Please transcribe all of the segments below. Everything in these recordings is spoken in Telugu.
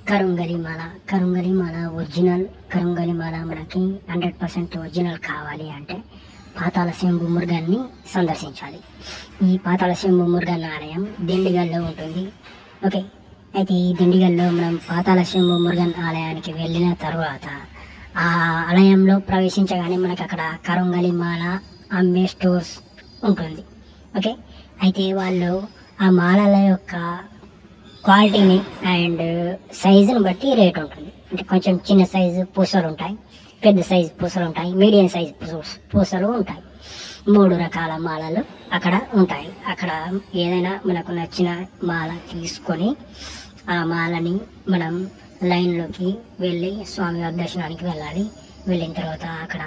కరుంగలి మాల. కరుంగలి మాల ఒరిజినల్ కరుంగలి మాల మనకి 100% ఒరిజినల్ కావాలి అంటే పాతాళ శంభు మురుగన్ని సందర్శించాలి. ఈ పాతాళ శంభు మురుగన్ ఆలయం దిండిగల్లో ఉంటుంది. ఓకే, అయితే ఈ దిండిగల్లో మనం పాతాళ శంభు మురుగన్ ఆలయానికి వెళ్ళిన తర్వాత ఆ ఆలయంలో ప్రవేశించగానే మనకు అక్కడ కరుంగలి మాల అమ్మే స్టోర్స్ ఉంటుంది. ఓకే, అయితే వాళ్ళు ఆ మాలల యొక్క క్వాలిటీని అండ్ సైజుని బట్టి రేట్ ఉంటుంది. అంటే కొంచెం చిన్న సైజు పూసలు ఉంటాయి, పెద్ద సైజు పూసలు ఉంటాయి, మీడియం సైజు పూసలు ఉంటాయి. 3 రకాల మాలలు అక్కడ ఉంటాయి. అక్కడ ఏదైనా మనకు నచ్చిన మాల తీసుకొని ఆ మాలని మనం లైన్లోకి వెళ్ళి స్వామివారి దర్శనానికి వెళ్ళాలి. వెళ్ళిన తర్వాత అక్కడ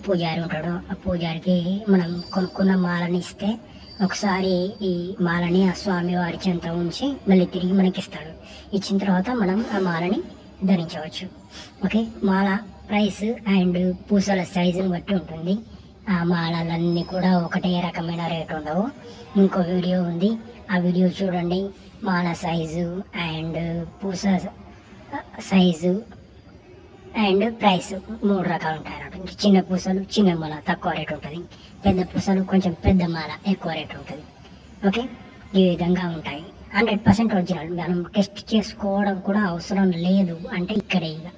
పూజారి ఉంటాడు. ఆ పూజారికి మనం కొనుక్కున్న మాలని ఇస్తే ఒకసారి ఈ మాలని ఆ స్వామి వారి చెంత ఉంచి మళ్ళీ తిరిగి మనకి ఇస్తాడు. ఇచ్చిన తర్వాత మనం ఆ మాలని ధరించవచ్చు. ఓకే, మాల ప్రైస్ అండ్ పూసల సైజుని బట్టి ఉంటుంది. ఆ మాలలన్నీ కూడా ఒకటే రకమైన రేటు ఉండవు. ఇంకో వీడియో ఉంది, ఆ వీడియో చూడండి. మాల సైజు అండ్ పూస సైజు అండ్ ప్రైస్ 3 రకాలు ఉంటాయి అన్నమాట. చిన్న పూసలు చిన్న మాల తక్కువ రేటు ఉంటుంది, పెద్ద పూసలు కొంచెం పెద్ద మాల ఎక్కువ రేటు ఉంటుంది. ఓకే, ఈ విధంగా ఉంటాయి. 100% ఒరిజినల్. మనం టెస్ట్ చేసుకోవడం కూడా అవసరం లేదు అంటే ఇక్కడే ఇక